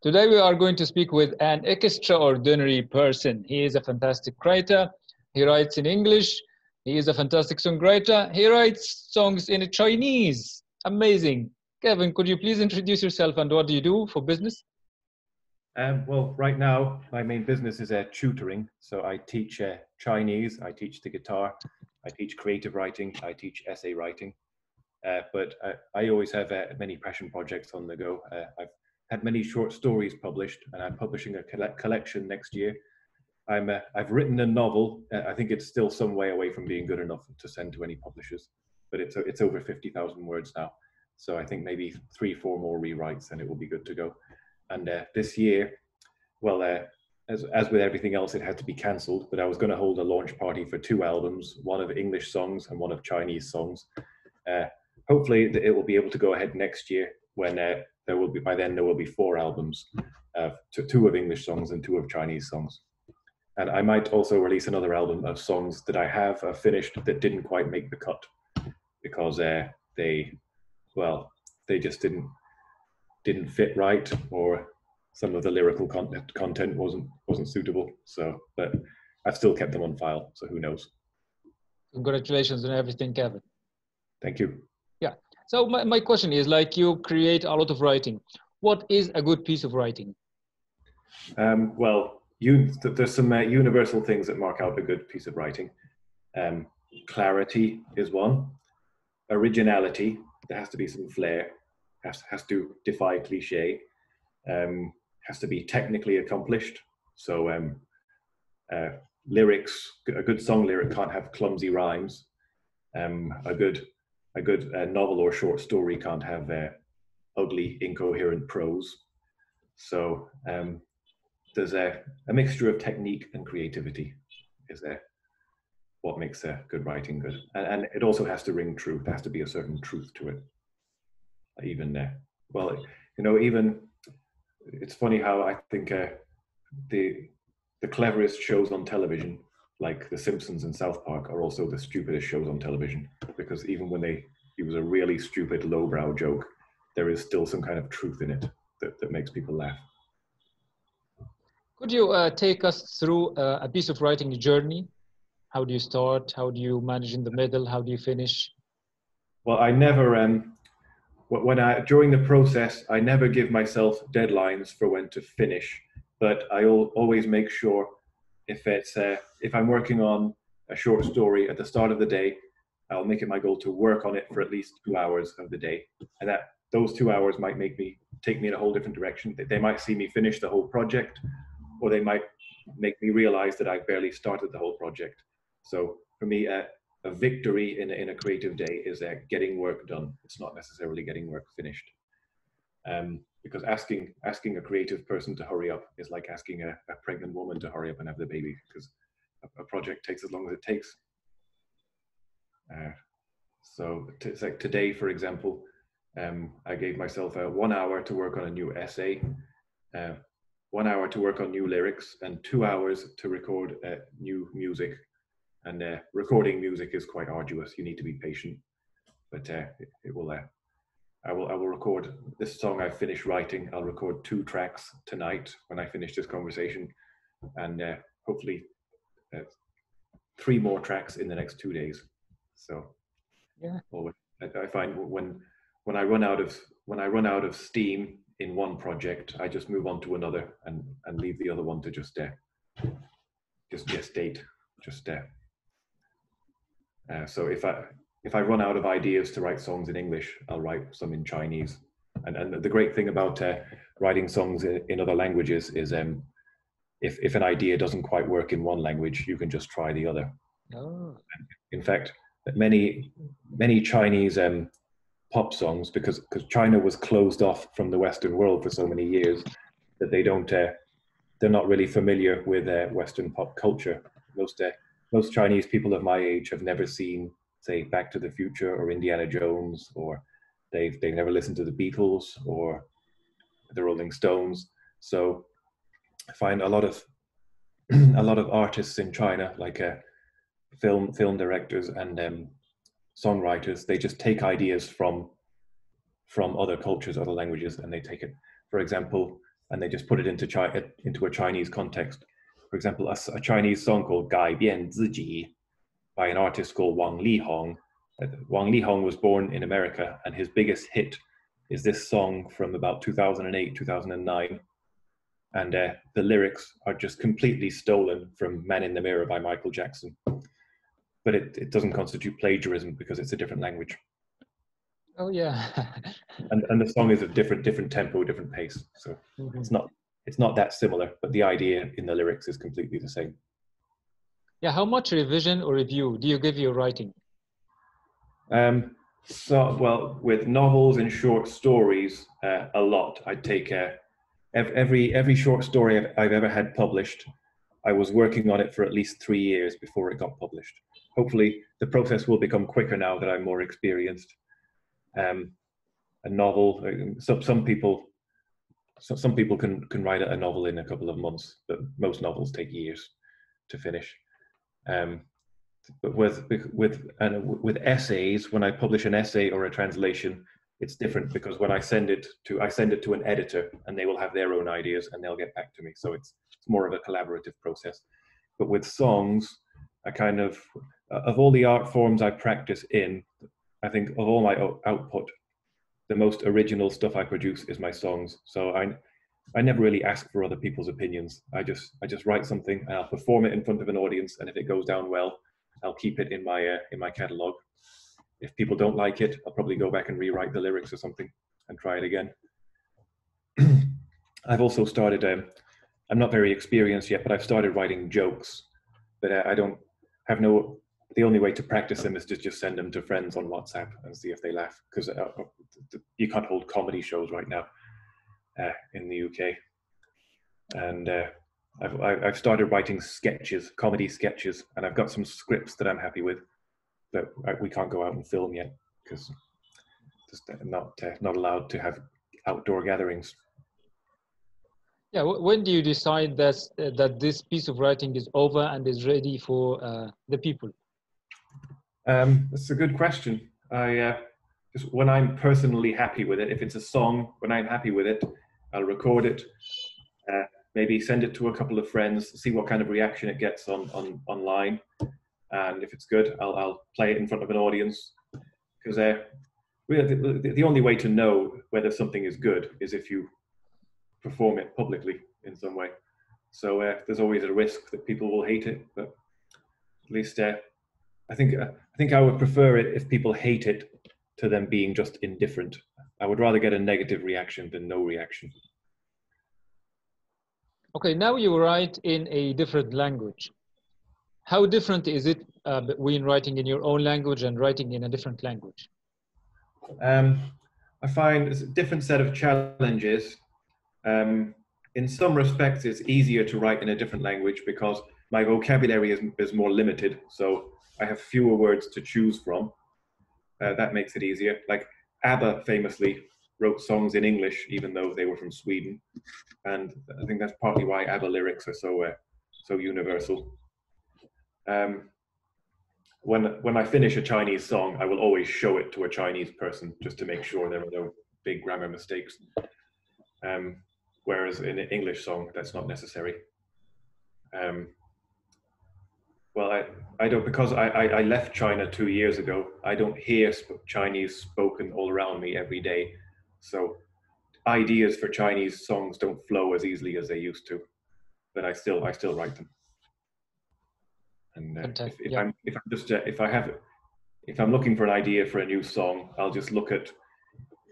Today we are going to speak with an extraordinary person. He is a fantastic writer. He writes in English. He is a fantastic songwriter. He writes songs in Chinese. Amazing. Kevin, could you please introduce yourself and what do you do for business? Well, right now, my main business is tutoring. So I teach Chinese, I teach the guitar, I teach creative writing, I teach essay writing. But I always have many passion projects on the go. I've had many short stories published, and I'm publishing a collection next year. I've written a novel. I think it's still some way away from being good enough to send to any publishers, but it's over 50,000 words now. So I think maybe 3-4 more rewrites and it will be good to go. And this year, well, as with everything else, it had to be cancelled, but I was going to hold a launch party for 2 albums, one of English songs and one of Chinese songs. Hopefully it will be able to go ahead next year when by then there will be 4 albums, 2 of English songs and 2 of Chinese songs. And I might also release another album of songs that I have finished that didn't quite make the cut because they just didn't fit right, or some of the lyrical content wasn't suitable. So, but I've still kept them on file, so who knows. Congratulations on everything, Kevin. Thank you. Yeah. So my question is, like, you create a lot of writing. What is a good piece of writing? Well, there's some universal things that mark out a good piece of writing. Clarity is one. Originality, there has to be some flair, has to defy cliche, has to be technically accomplished. So lyrics, a good song lyric can't have clumsy rhymes. A good novel or short story can't have ugly, incoherent prose. So there's a mixture of technique and creativity is what makes good writing good. And it also has to ring true. There has to be a certain truth to it. Even even it's funny how I think the cleverest shows on television, like The Simpsons and South Park, are also the stupidest shows on television, because even when they use a really stupid lowbrow joke, there is still some kind of truth in it that makes people laugh. Could you take us through a piece of writing journey? How do you start? How do you manage in the middle? How do you finish? Well, I never during the process, I never give myself deadlines for when to finish, but I always make sure if I'm working on a short story at the start of the day, I'll make it my goal to work on it for at least 2 hours of the day, and that those 2 hours might take me in a whole different direction. They might see me finish the whole project, or they might make me realize that I barely started the whole project. So for me, a victory in a creative day is getting work done. It's not necessarily getting work finished. Because asking a creative person to hurry up is like asking a pregnant woman to hurry up and have the baby, because a project takes as long as it takes. So it's like today, for example, I gave myself 1 hour to work on a new essay, 1 hour to work on new lyrics, and 2 hours to record new music. And recording music is quite arduous. You need to be patient, but I will record this song I've finished writing. I'll record 2 tracks tonight when I finish this conversation, and hopefully 3 more tracks in the next 2 days. So yeah, I find when I run out of steam in one project, I just move on to another and leave the other one to just gestate. So if I run out of ideas to write songs in English, I'll write some in Chinese. And the great thing about writing songs in other languages is if an idea doesn't quite work in one language, you can just try the other. Oh. In fact, many Chinese pop songs, because China was closed off from the Western world for so many years, that they're not really familiar with Western pop culture. Most Chinese people of my age have never seen, say, Back to the Future or Indiana Jones, or they've never listened to the Beatles or the Rolling Stones. So I find a lot of artists in China, like film directors and songwriters, they just take ideas from other cultures, other languages, and they take it. For example, and they just put it into a Chinese context. For example, a Chinese song called 改变自己 by an artist called Wang Lihong. Wang Lihong was born in America, and his biggest hit is this song from about 2008, 2009. And the lyrics are just completely stolen from Man in the Mirror by Michael Jackson. But it doesn't constitute plagiarism because it's a different language. Oh yeah. and the song is of different tempo, different pace. So it's not that similar, but the idea in the lyrics is completely the same. Yeah, how much revision or review do you give your writing? So, well, with novels and short stories, a lot. I take every short story I've ever had published, I was working on it for at least 3 years before it got published. Hopefully, the process will become quicker now that I'm more experienced. A novel, some people can write a novel in a couple of months, but most novels take years to finish. But with essays, when I publish an essay or a translation, it's different because when I send it to an editor, and they will have their own ideas and they'll get back to me. So it's more of a collaborative process. But with songs, I kind of all the art forms I practice in, I think of all my output, the most original stuff I produce is my songs. So I never really ask for other people's opinions. I just write something and I'll perform it in front of an audience, and if it goes down well, I'll keep it in my catalog. If people don't like it, I'll probably go back and rewrite the lyrics or something and try it again. I've also started, I'm not very experienced yet, but I've started writing jokes, but I don't have the only way to practice them is to just send them to friends on WhatsApp and see if they laugh, because you can't hold comedy shows right now in the UK. And I've started writing sketches, comedy sketches, and I've got some scripts that I'm happy with, that we can't go out and film yet because just not allowed to have outdoor gatherings. Yeah, when do you decide that this piece of writing is over and is ready for the people? That's a good question. Just when I'm personally happy with it. If it's a song, when I'm happy with it, I'll record it. Maybe send it to a couple of friends, see what kind of reaction it gets online, and if it's good, I'll play it in front of an audience. Because really, the only way to know whether something is good is if you perform it publicly in some way. So there's always a risk that people will hate it, but at least I think I would prefer it if people hate it to them being just indifferent. I would rather get a negative reaction than no reaction. Okay, now you write in a different language. How different is it between writing in your own language and writing in a different language? I find it's a different set of challenges. In some respects, it's easier to write in a different language because my vocabulary is more limited, so I have fewer words to choose from. That makes it easier. Like ABBA famously wrote songs in English, even though they were from Sweden, and I think that's partly why ABBA lyrics are so universal. When I finish a Chinese song, I will always show it to a Chinese person just to make sure there are no big grammar mistakes. Whereas in an English song, that's not necessary. Well, I don't, because I left China 2 years ago. I don't hear Chinese spoken all around me every day. So ideas for Chinese songs don't flow as easily as they used to, but I still write them. And if I'm looking for an idea for a new song, I'll just look at,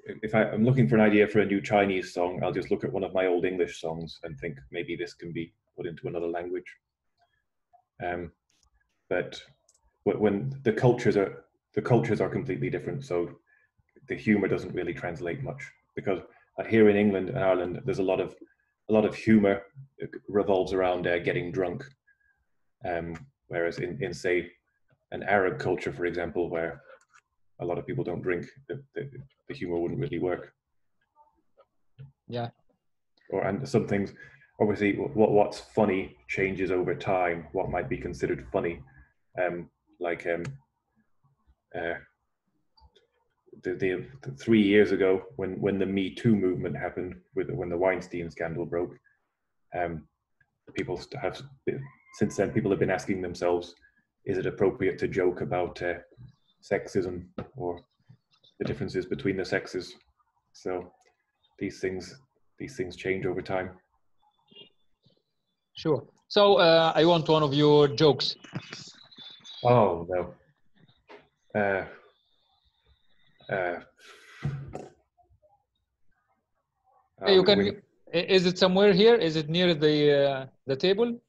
if I'm looking for an idea for a new Chinese song, I'll just look at one of my old English songs and think maybe this can be put into another language. But when the cultures are completely different, so the humor doesn't really translate much, because here in England and Ireland, there's a lot of humor revolves around getting drunk, whereas in say an Arab culture, for example, where a lot of people don't drink, the humor wouldn't really work. Yeah. And some things, obviously, what's funny changes over time. What might be considered funny, the 3 years ago when the Me Too movement happened, when the Weinstein scandal broke, people have since then people have been asking themselves, is it appropriate to joke about sexism or the differences between the sexes? So these things change over time. Sure. So I want one of your jokes. Oh no. You can. Is it somewhere here? Is it near the table?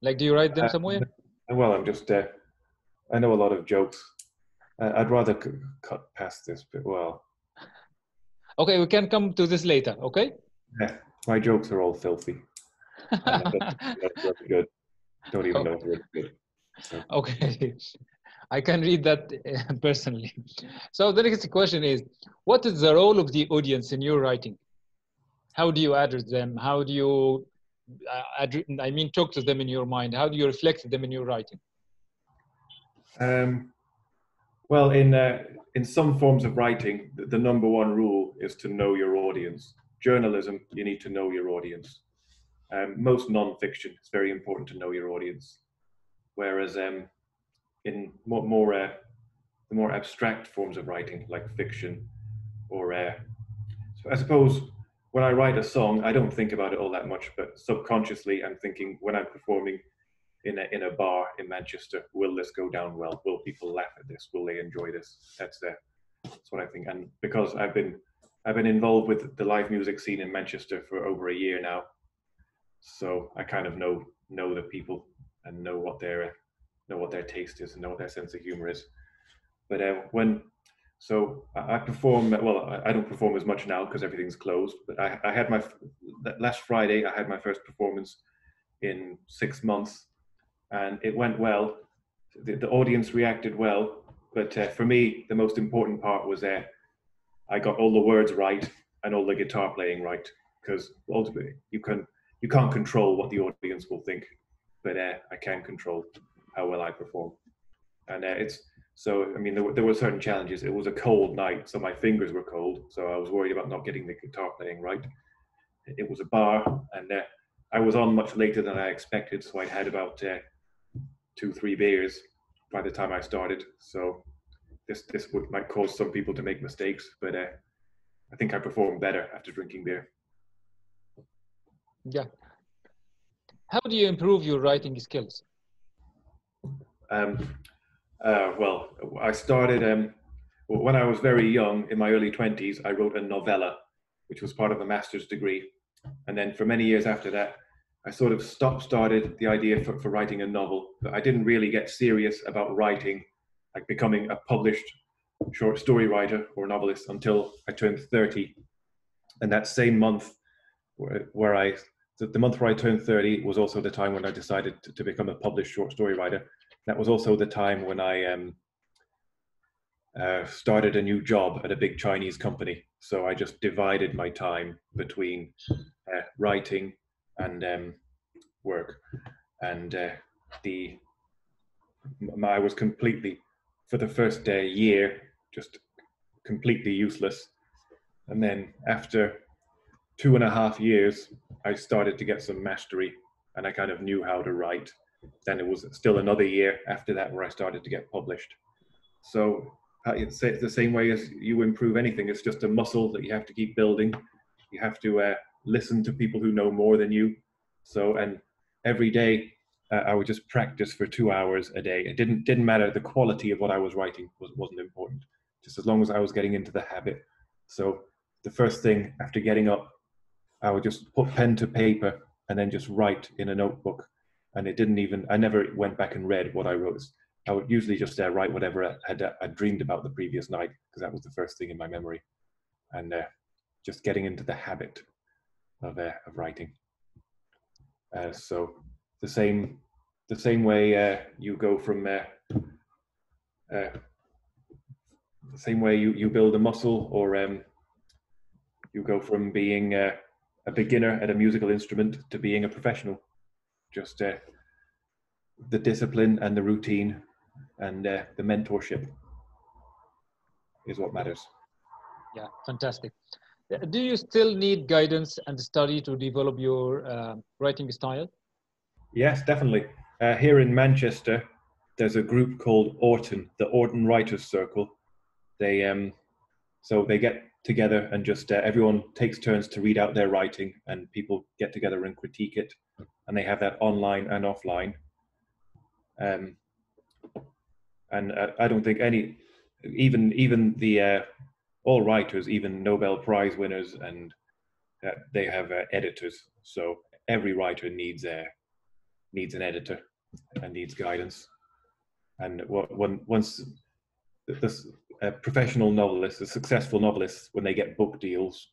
Like, do you write them somewhere? Well, I'm just. I know a lot of jokes. I'd rather cut past this, but well. Okay, we can come to this later. Okay. Yeah, my jokes are all filthy. And that's really good. Don't even know if they're good. So. Okay, I can read that personally. So the next question is, what is the role of the audience in your writing? How do you address them? How do you, talk to them in your mind? How do you reflect them in your writing? Well, in some forms of writing, the number one rule is to know your audience. Journalism, you need to know your audience. Most non-fiction, it's very important to know your audience. Whereas in the more abstract forms of writing, like fiction, or I suppose when I write a song, I don't think about it all that much, but subconsciously I'm thinking, when I'm performing in a bar in Manchester, will this go down well? Will people laugh at this? Will they enjoy this? That's what I think. And because I've been involved with the live music scene in Manchester for over a year now, so I kind of know the people and know what their taste is and know what their sense of humor is. But so I perform, well, I don't perform as much now because everything's closed, but I had last Friday, I had my first performance in 6 months, and it went well. The audience reacted well, but for me, the most important part was I got all the words right and all the guitar playing right, because ultimately you can't control what the audience will think, but I can control how well I perform. And so, I mean, there were certain challenges. It was a cold night, so my fingers were cold, so I was worried about not getting the guitar playing right. It was a bar, and I was on much later than I expected, so I'd had about 2-3 beers by the time I started. So this might cause some people to make mistakes, but I think I performed better after drinking beer. Yeah. How do you improve your writing skills? Well, I started when I was very young, in my early 20s. I wrote a novella, which was part of a master's degree, and then for many years after that, I sort of started the idea for writing a novel. But I didn't really get serious about writing, like becoming a published short story writer or novelist, until I turned 30. And that same month, the month where I turned 30 was also the time when I decided to become a published short story writer. That was also the time when I started a new job at a big Chinese company. So I just divided my time between writing and work. And I was completely, for the first year, just completely useless. And then after 2.5 years, I started to get some mastery, and I kind of knew how to write. Then it was still another year after that where I started to get published. So it's the same way as you improve anything. It's just a muscle that you have to keep building. You have to listen to people who know more than you. So, and every day I would just practice for 2 hours a day. It didn't matter. The quality of what I was writing wasn't important, just as long as I was getting into the habit. So the first thing after getting up, I would just put pen to paper and then just write in a notebook. And I never went back and read what I wrote. I would usually just write whatever I dreamed about the previous night, because that was the first thing in my memory. And just getting into the habit of writing. So the same way you go from the same way you build a muscle, or you go from being a beginner at a musical instrument to being a professional. Just the discipline and the routine and the mentorship. is what matters. Yeah, fantastic. Do you still need guidance and study to develop your writing style? Yes, definitely. Here in Manchester, there's a group called Orton, the Orton Writers Circle. So they get together and just everyone takes turns to read out their writing, and people get together and critique it. And they have that online and offline. And I don't think even the all writers, even Nobel Prize winners, and they have editors. So every writer needs an editor and needs guidance. And once this professional novelists, the successful novelists, when they get book deals,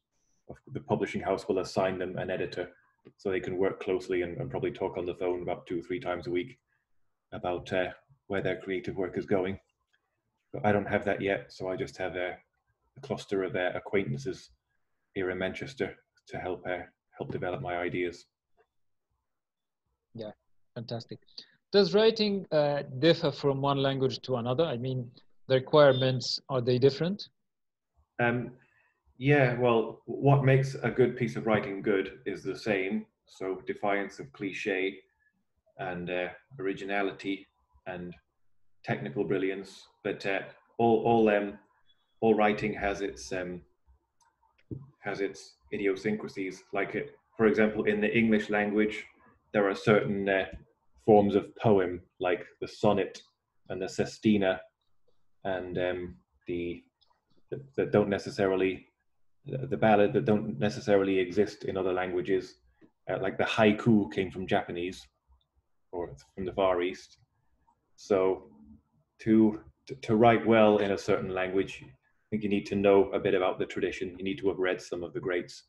the publishing house will assign them an editor so they can work closely and probably talk on the phone about 2 or 3 times a week about where their creative work is going. But I don't have that yet, so I just have a cluster of acquaintances here in Manchester to help develop my ideas. Yeah, fantastic. Does writing differ from one language to another? I mean, the requirements, are they different? Yeah, well, what makes a good piece of writing good is the same. So defiance of cliche and originality and technical brilliance, but all writing has its idiosyncrasies. Like for example, in the English language, there are certain forms of poem, like the sonnet and the sestina, and the that don't necessarily the ballad that don't necessarily exist in other languages. Like the haiku came from Japanese or from the Far East. So to write well in a certain language, I think you need to know a bit about the tradition. You need to have read some of the greats.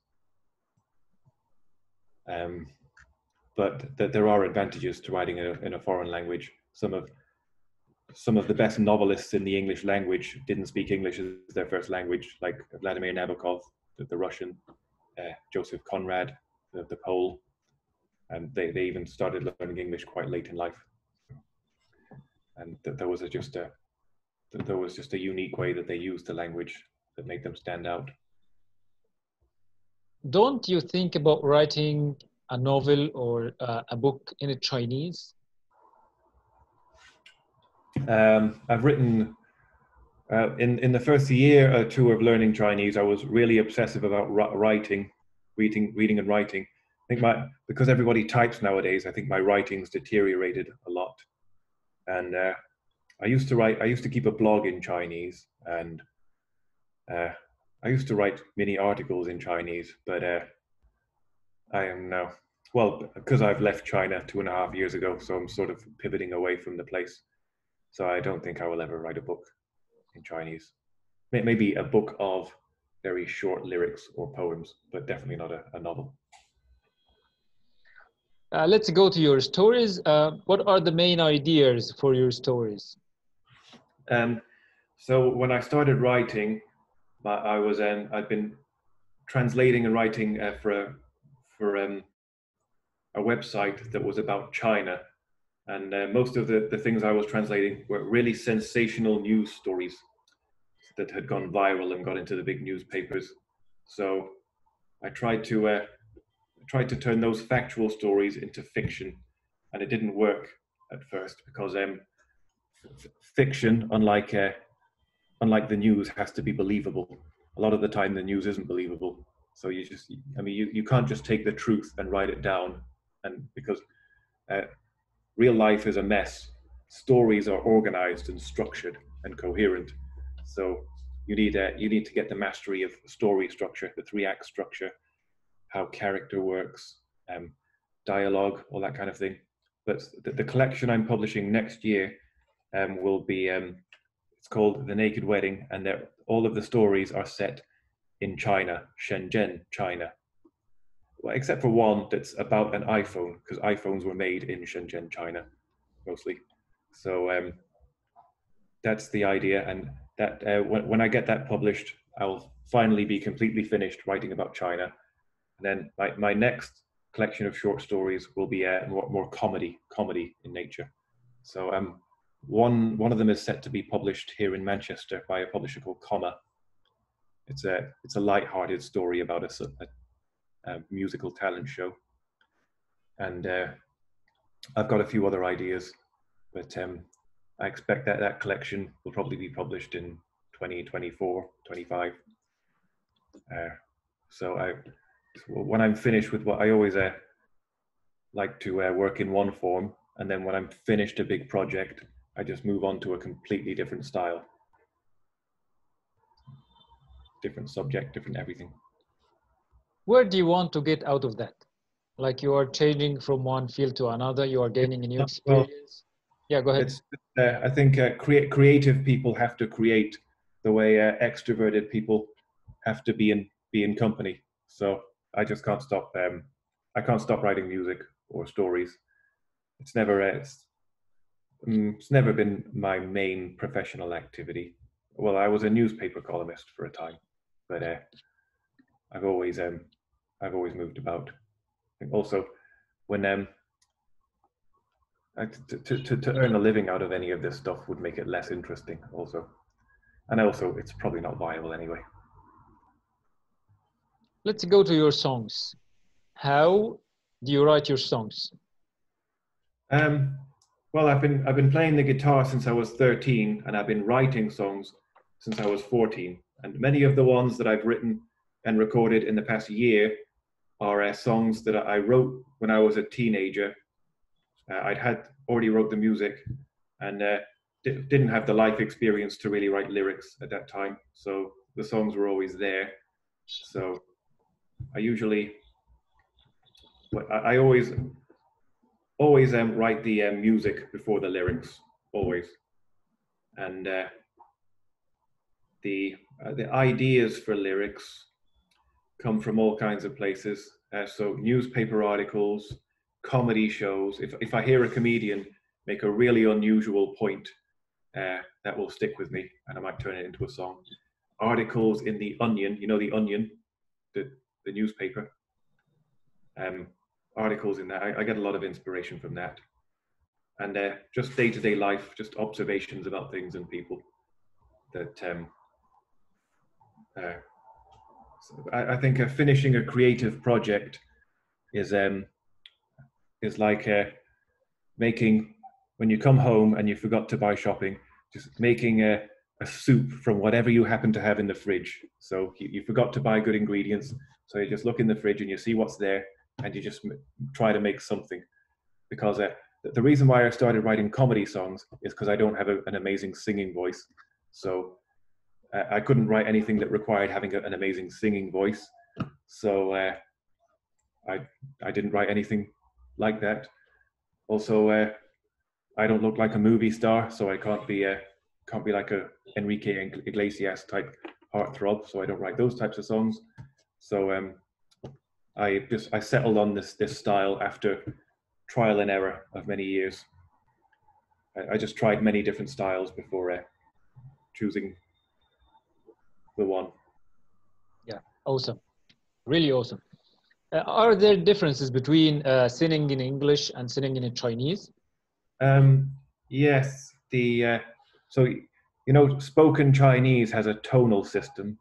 But there are advantages to writing in a foreign language. Some of the best novelists in the English language didn't speak English as their first language, like Vladimir Nabokov, the Russian, Joseph Conrad, the Pole, and they even started learning English quite late in life. And there was just a unique way that they used the language that made them stand out. Don't you think about writing a novel or a book in Chinese? I've written in the first year or two of learning Chinese. I was really obsessive about reading and writing. I think because everybody types nowadays, I think my writing's deteriorated a lot. And I used to keep a blog in Chinese, and I used to write mini articles in Chinese, but I am now, well, because I've left China 2.5 years ago, so I'm sort of pivoting away from the place. So I don't think I will ever write a book in Chinese. Maybe a book of very short lyrics or poems, but definitely not a novel. Let's go to your stories. What are the main ideas for your stories? So when I started writing, I'd been translating and writing for a website that was about China, and most of the things I was translating were really sensational news stories that had gone viral and got into the big newspapers. So I tried to turn those factual stories into fiction, and it didn't work at first because fiction, unlike the news, has to be believable. A lot of the time, the news isn't believable. So you can't just take the truth and write it down, and because real life is a mess. Stories are organized and structured and coherent. So you need to get the mastery of story structure, the 3-act structure, how character works, dialogue, all that kind of thing. But the collection I'm publishing next year will be, it's called The Naked Wedding, and all of the stories are set in China, Shenzhen, China. Well, except for one that's about an iPhone, because iPhones were made in Shenzhen, China, mostly. So that's the idea, and that when I get that published, I'll finally be completely finished writing about China. And then my next collection of short stories will be more comedy in nature. So one of them is set to be published here in Manchester by a publisher called Comma. It's a light-hearted story about a musical talent show, and I've got a few other ideas, but I expect that collection will probably be published in 2024, 25. So when I'm finished with what I always like to work in one form, and then when I'm finished a big project, I just move on to a completely different style, different subject, different everything. Where do you want to get out of that? Like you are changing from one field to another, you are gaining a new experience. Well, yeah, go ahead. I think creative people have to create the way extroverted people have to be in company. So I just can't stop. I can't stop writing music or stories. It's never been my main professional activity. Well, I was a newspaper columnist for a time, but I've always moved about. And also, when to earn a living out of any of this stuff would make it less interesting. Also, and also, it's probably not viable anyway. Let's go to your songs. How do you write your songs? Well, I've been playing the guitar since I was 13, and I've been writing songs since I was 14. And many of the ones that I've written and recorded in the past year are songs that I wrote when I was a teenager. I'd already wrote the music, and didn't have the life experience to really write lyrics at that time. So the songs were always there. So I always write the music before the lyrics, always. And the ideas for lyrics come from all kinds of places. So newspaper articles, comedy shows. If I hear a comedian make a really unusual point, that will stick with me, and I might turn it into a song. Articles in the Onion, you know the Onion, the newspaper. Articles in that, I get a lot of inspiration from that. And just day-to-day life, just observations about things and people. That I think finishing a creative project is like making, when you come home and you forgot to buy shopping, just making a soup from whatever you happen to have in the fridge. So you forgot to buy good ingredients, so you just look in the fridge and you see what's there, and you just try to make something. Because the reason why I started writing comedy songs is because I don't have an amazing singing voice. So I couldn't write anything that required having an amazing singing voice. So I didn't write anything like that. Also, I don't look like a movie star, so I can't be like a Enrique Iglesias type heartthrob. So I don't write those types of songs. So I settled on this style after trial and error of many years. I just tried many different styles before choosing the one. Yeah, awesome, really awesome. Are there differences between singing in English and singing in Chinese? Yes, so spoken Chinese has a tonal system.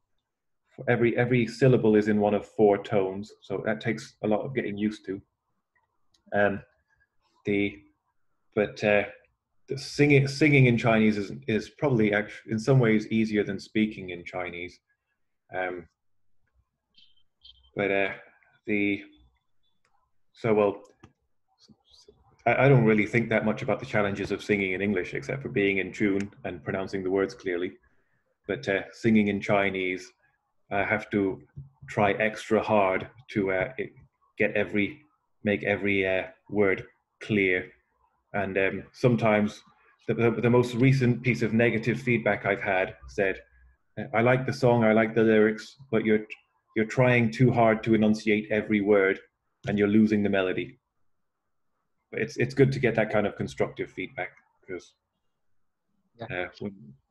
Every syllable is in one of 4 tones, so that takes a lot of getting used to. The singing in Chinese is probably actually in some ways easier than speaking in Chinese. I don't really think that much about the challenges of singing in English, except for being in tune and pronouncing the words clearly. But singing in Chinese, I have to try extra hard to make every word clear. And sometimes the most recent piece of negative feedback I've had said, I like the song, I like the lyrics, but you're trying too hard to enunciate every word and you're losing the melody. It's good to get that kind of constructive feedback, because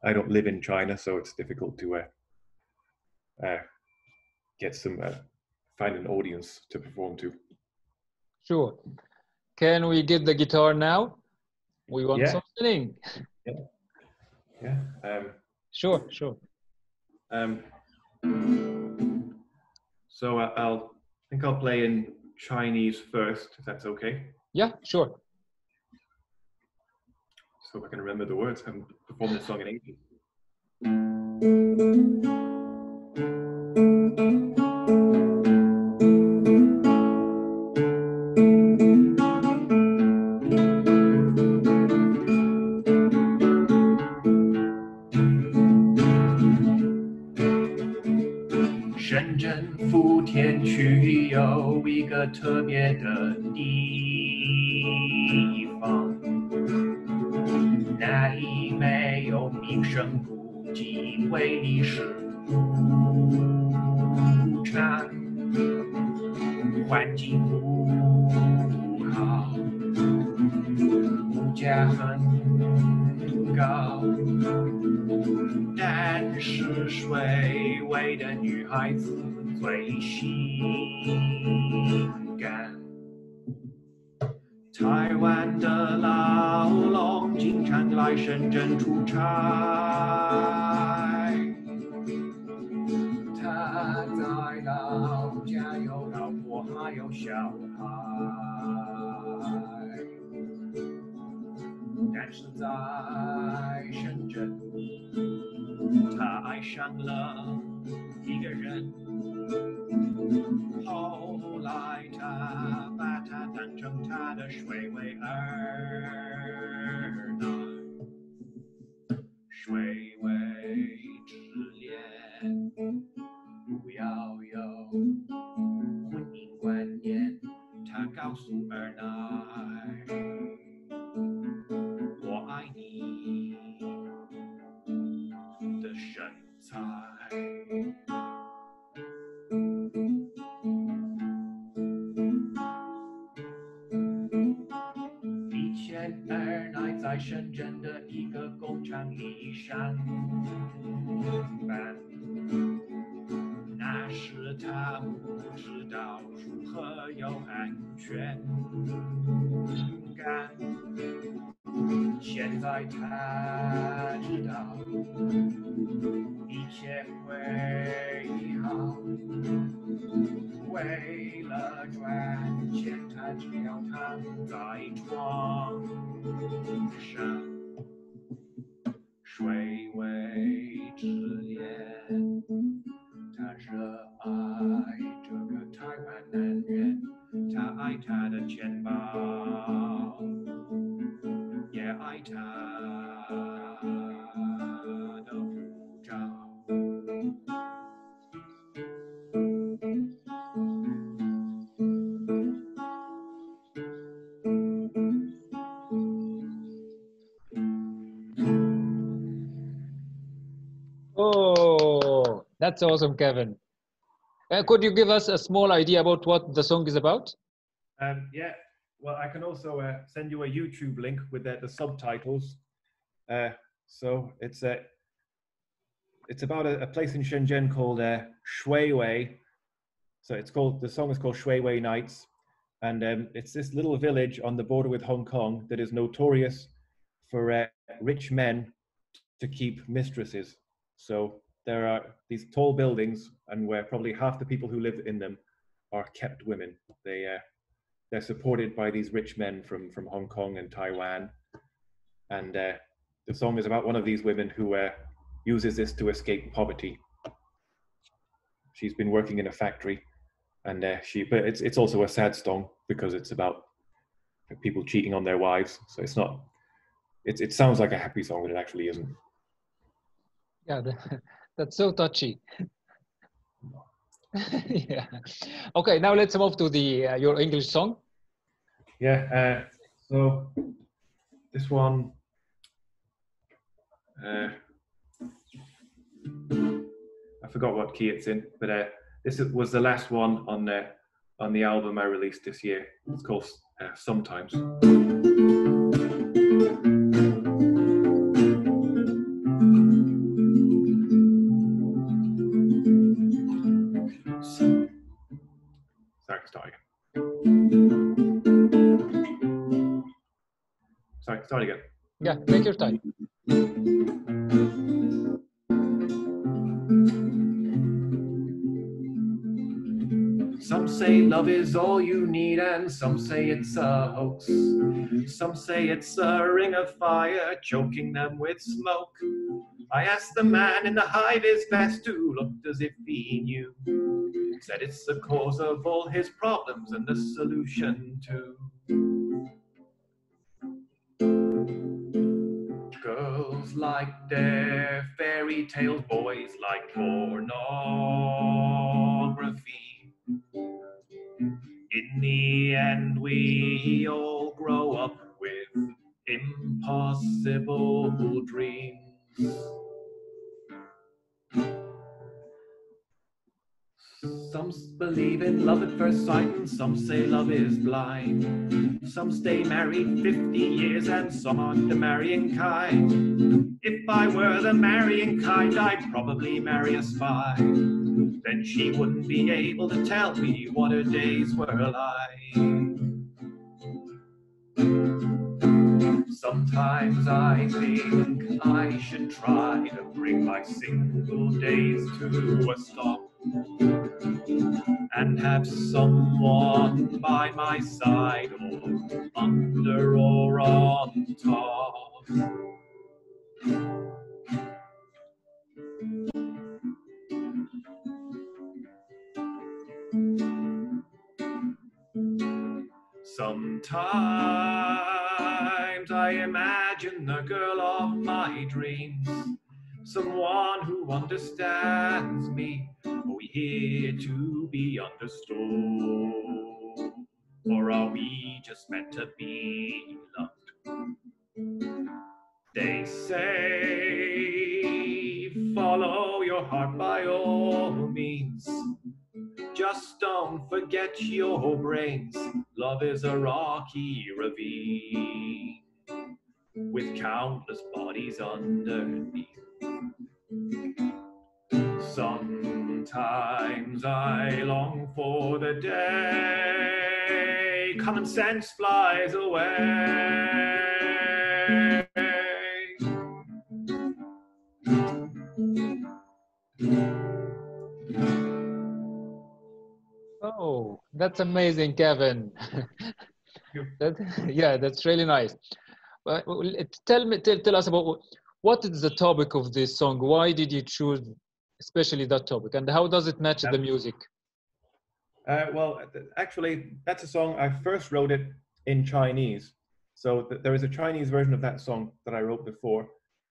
I don't live in China, so it's difficult to find an audience to perform to. Sure. Can we get the guitar now? We want something. Yeah. Sure, sure. So I think I'll play in Chinese first, if that's okay. Yeah, sure. So if I can remember the words, I haven't performed this song in ages. 深圳福田区有一个特别的地方，那里没有名胜古迹，唯历史古产，环境不好，物价很高。但是水围的女孩子最性感，台湾的老龙经常来深圳出差，他在老家有老婆还有小孩，但是在深圳他爱上了一个人，后来他把她当成他的水围儿男，水围之恋，不要有婚姻观念，他告诉二奶，我爱你的身材。以前二奶在深圳的一个工厂里上班，那时他不知道如何有安全感，现在他知道一切会好，为了赚钱，他只要躺在床上，水围之恋，他热爱这个台湾男人，他爱他的钱包，也爱他的护照。Oh, that's awesome, Kevin. Could you give us a small idea about what the song is about? Yeah, well, I can also send you a YouTube link with the subtitles. So it's about a place in Shenzhen called Shuiwei. So the song is called Shuiwei Nights, and it's this little village on the border with Hong Kong that is notorious for rich men to keep mistresses. So there are these tall buildings, and where probably half the people who live in them are kept women. They're supported by these rich men from Hong Kong and Taiwan, and the song is about one of these women who uses this to escape poverty. She's been working in a factory, and but it's also a sad song because it's about people cheating on their wives. So it's not. It sounds like a happy song, but it actually isn't. Yeah, that's so touchy. Yeah. Okay, now let's move to the your English song. Yeah. So this one. I forgot what key it's in, but this was the last one on the album I released this year. It's called Sometimes. Sorry, start again. Sorry, start again. Yeah, take your time. Some say love is all you need, and some say it's a hoax. Some say it's a ring of fire, choking them with smoke. I asked the man in the high-vis vest who looked as if he knew. Said it's the cause of all his problems and the solution too. Girls like their fairy tales, boys like pornography. In the end, we all grow up with impossible dreams. Some believe in love at first sight, and some say love is blind. Some stay married 50 years, and some aren't the marrying kind. If I were the marrying kind, I'd probably marry a spy. Then she wouldn't be able to tell me what her days were like. Sometimes I think I should try to bring my single days to a stop and have someone by my side, or under or on top. Sometimes I imagine the girl of my dreams, someone who understands me. Are we here to be understood? Or are we just meant to be loved? They say, follow your heart by all means. Just don't forget your brains. Love is a rocky ravine with countless bodies underneath. Sometimes I long for the day common sense flies away. Oh, that's amazing, Kevin. Yeah, that's really nice. Tell us about what is the topic of this song? Why did you choose especially that topic, and how does it match the music? Well, actually, that's a song I first wrote it in Chinese. So there is a Chinese version of that song that I wrote before,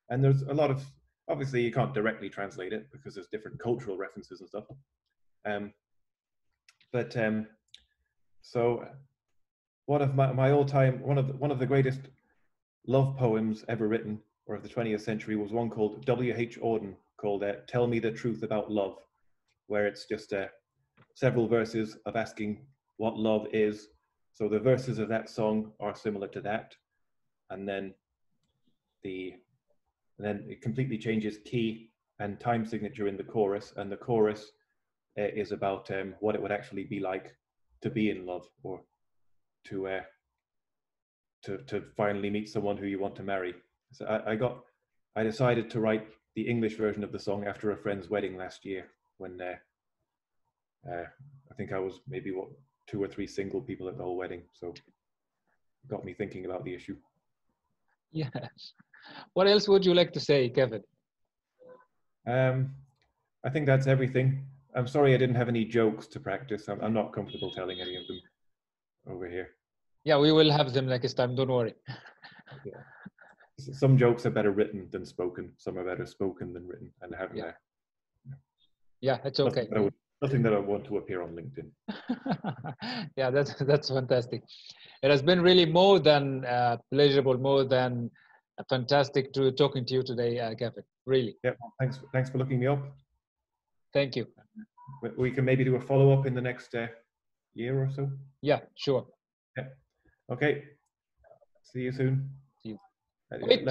and there's a lot of, obviously you can't directly translate it because there's different cultural references and stuff. So one of my all-time, one of the greatest love poems ever written, or of the 20th century, was one called W.H. Auden, called "Tell Me the Truth About Love," where it's just several verses of asking what love is. So the verses of that song are similar to that, and then it completely changes key and time signature in the chorus, and the chorus is about what it would actually be like to be in love, or to finally meet someone who you want to marry. So I decided to write the English version of the song after a friend's wedding last year, when I think I was maybe 2 or 3 single people at the whole wedding. So it got me thinking about the issue. Yeah. What else would you like to say, Kevin? I think that's everything. I'm sorry I didn't have any jokes to practice. I'm not comfortable telling any of them over here. Yeah, we will have them next time. Don't worry. Yeah. Some jokes are better written than spoken. Some are better spoken than written, and having yeah, it's okay. Nothing that I want to appear on LinkedIn. Yeah, that's fantastic. It has been really more than pleasurable, more than fantastic to talking to you today, Kevin. Really. Yeah, thanks for looking me up. Thank you. We can maybe do a follow-up in the next year or so. Yeah, sure. Yeah. Okay. See you soon. See you. Wait.